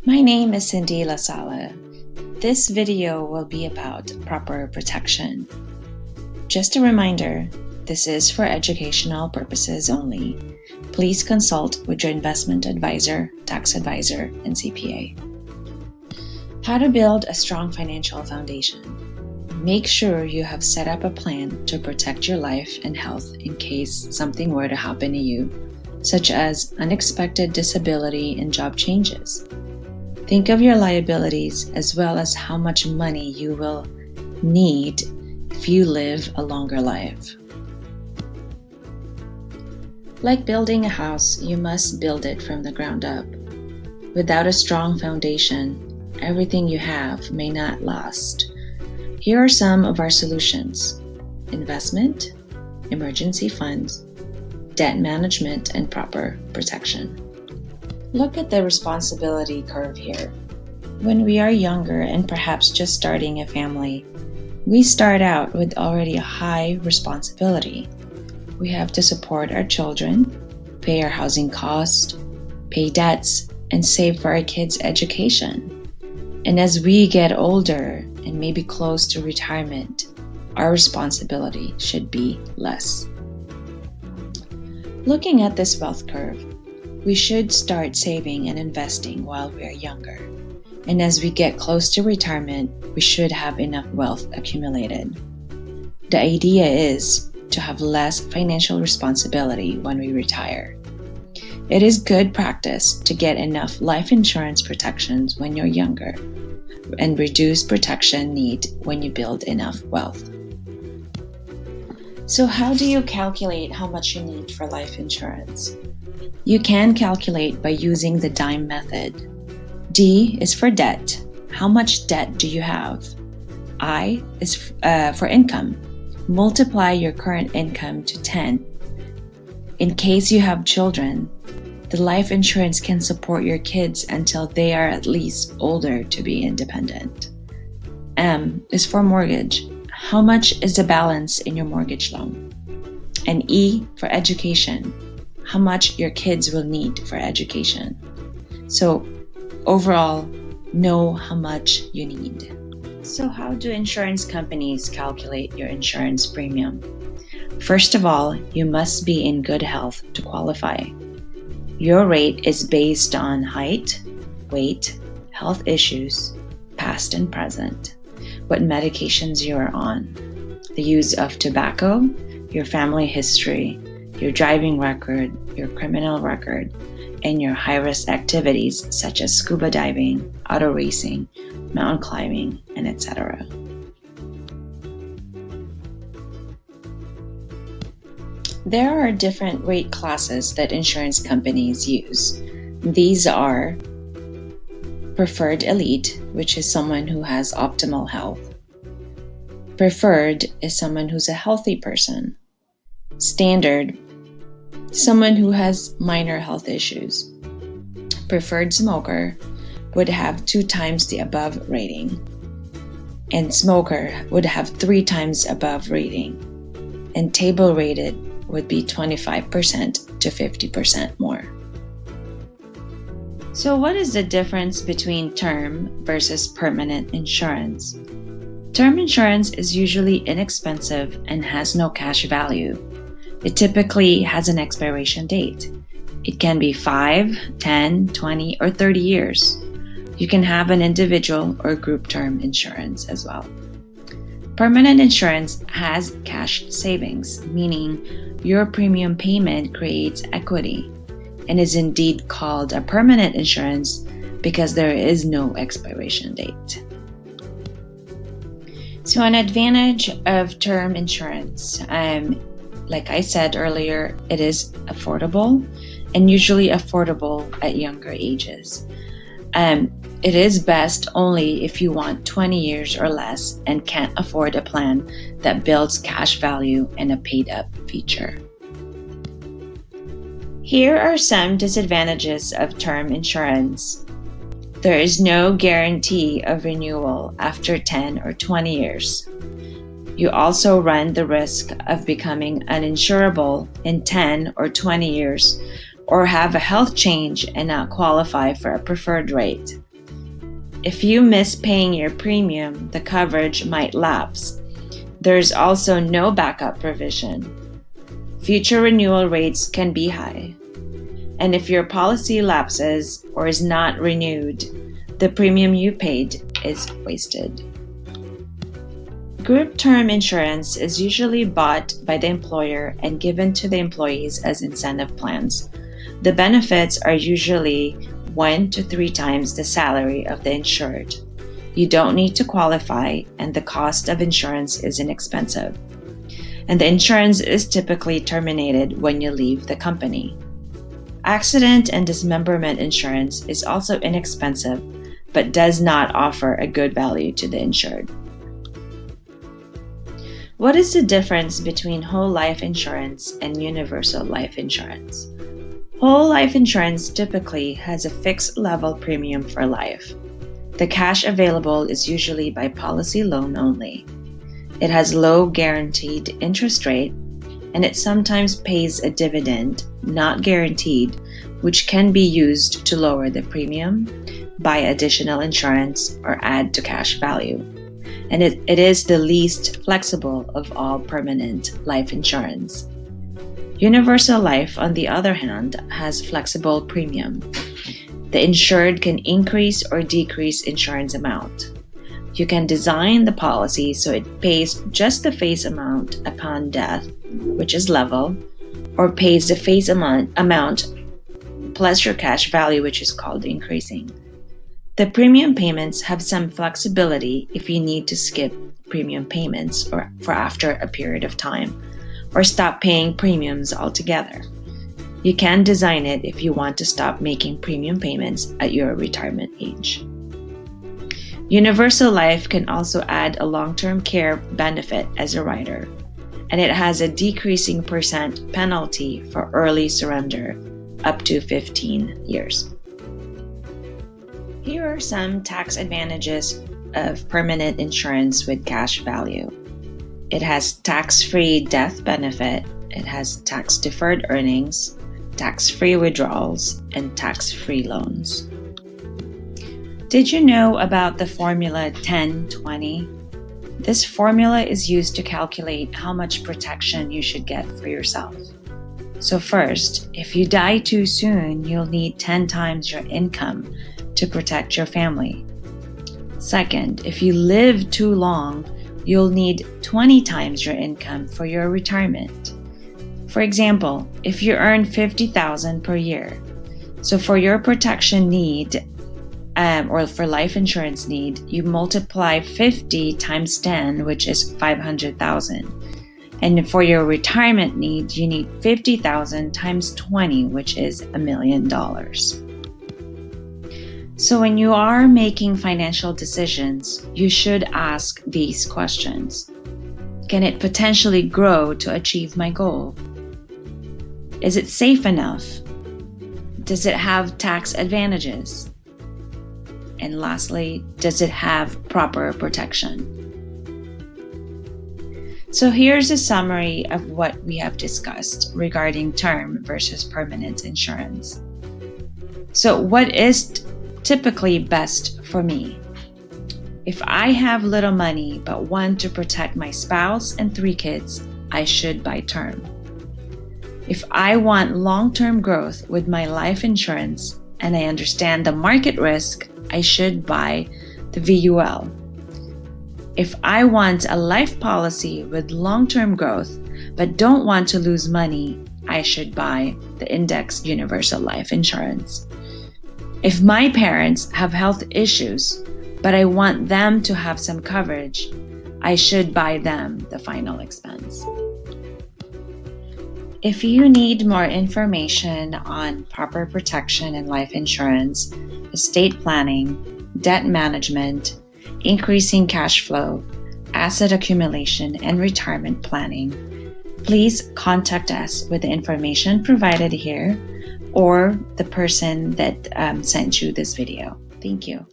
My name is Cindy Lasala. This video will be about proper protection. Just a reminder, this is for educational purposes only. Please consult with your investment advisor, tax advisor, and CPA. How to build a strong financial foundation. Make sure you have set up a plan to protect your life and health in case something were to happen to you, such as unexpected disability and job changes. Think of your liabilities as well as how much money you will need if you live a longer life. Like building a house, you must build it from the ground up. Without a strong foundation, everything you have may not last. Here are some of our solutions: investment, emergency funds, debt management, and proper protection. Look at the responsibility curve here. When we are younger and perhaps just starting a family, we start out with already a high responsibility. We have to support our children, pay our housing costs, pay debts, and save for our kids' education. And as we get older and maybe close to retirement, our responsibility should be less. Looking at this wealth curve, we should start saving and investing while we are younger. And as we get close to retirement, we should have enough wealth accumulated. The idea is to have less financial responsibility when we retire. It is good practice to get enough life insurance protections when you're younger and reduce protection need when you build enough wealth. So how do you calculate how much you need for life insurance? You can calculate by using the DIME method. D is for debt. How much debt do you have? I is for income. Multiply your current income to 10. In case you have children, the life insurance can support your kids until they are at least older to be independent. M is for mortgage. How much is the balance in your mortgage loan? And E for education. How much your kids will need for education. So overall, know how much you need. So how do insurance companies calculate your insurance premium? First of all, you must be in good health to qualify. Your rate is based on height, weight, health issues, past and present, what medications you are on, the use of tobacco, your family history, your driving record, your criminal record, and your high-risk activities such as scuba diving, auto racing, mountain climbing, and etc. There are different rate classes that insurance companies use. These are Preferred Elite, which is someone who has optimal health. Preferred is someone who's a healthy person. Standard, someone who has minor health issues. Preferred Smoker would have 2 times the above rating, and Smoker would have 3 times above rating, and Table Rated would be 25% to 50% more. So what is the difference between term versus permanent insurance? Term insurance is usually inexpensive and has no cash value. It typically has an expiration date. It can be 5, 10, 20, or 30 years. You can have an individual or group term insurance as well. Permanent insurance has cash savings, meaning your premium payment creates equity and is indeed called a permanent insurance because there is no expiration date. So an advantage of term insurance, like I said earlier, it is affordable and usually affordable at younger ages. It is best only if you want 20 years or less and can't afford a plan that builds cash value and a paid-up feature. Here are some disadvantages of term insurance. There is no guarantee of renewal after 10 or 20 years. You also run the risk of becoming uninsurable in 10 or 20 years or have a health change and not qualify for a preferred rate. If you miss paying your premium, the coverage might lapse. There's also no backup provision. Future renewal rates can be high. And if your policy lapses or is not renewed, the premium you paid is wasted. Group term insurance is usually bought by the employer and given to the employees as incentive plans. The benefits are usually 1 to 3 times the salary of the insured. You don't need to qualify, and the cost of insurance is inexpensive. And the insurance is typically terminated when you leave the company. Accident and dismemberment insurance is also inexpensive, but does not offer a good value to the insured. What is the difference between whole life insurance and universal life insurance? Whole life insurance typically has a fixed level premium for life. The cash available is usually by policy loan only. It has low guaranteed interest rate, and it sometimes pays a dividend, not guaranteed, which can be used to lower the premium, buy additional insurance, or add to cash value. And it is the least flexible of all permanent life insurance. Universal life, on the other hand, has flexible premium. The insured can increase or decrease insurance amount. You can design the policy so it pays just the face amount upon death, which is level, or pays the face amount plus your cash value, which is called increasing. The premium payments have some flexibility if you need to skip premium payments or for after a period of time, or stop paying premiums altogether. You can design it if you want to stop making premium payments at your retirement age. Universal life can also add a long-term care benefit as a rider, and it has a decreasing % penalty for early surrender up to 15 years. Here are some tax advantages of permanent insurance with cash value. It has tax-free death benefit, it has tax-deferred earnings, tax-free withdrawals, and tax-free loans. Did you know about the formula 10-20? This formula is used to calculate how much protection you should get for yourself. So first, if you die too soon, you'll need 10 times your income to protect your family. Second, if you live too long, you'll need 20 times your income for your retirement. For example, if you earn $50,000 per year, so for your protection need, or for life insurance need, you multiply 50 times 10, which is 500,000. And for your retirement need, you need 50,000 times 20, which is $1 million. So when you are making financial decisions, you should ask these questions. Can it potentially grow to achieve my goal? Is it safe enough? Does it have tax advantages? And lastly, does it have proper protection? So here's a summary of what we have discussed regarding term versus permanent insurance. So what is typically best for me? If I have little money but want to protect my spouse and 3 kids, I should buy term. If I want long-term growth with my life insurance and I understand the market risk, I should buy the VUL. If I want a life policy with long-term growth but don't want to lose money, I should buy the Index Universal Life Insurance. If my parents have health issues but I want them to have some coverage, I should buy them the final expense. If you need more information on proper protection in life insurance, estate planning, debt management, increasing cash flow, asset accumulation, and retirement planning, please contact us with the information provided here or the person that sent you this video. Thank you.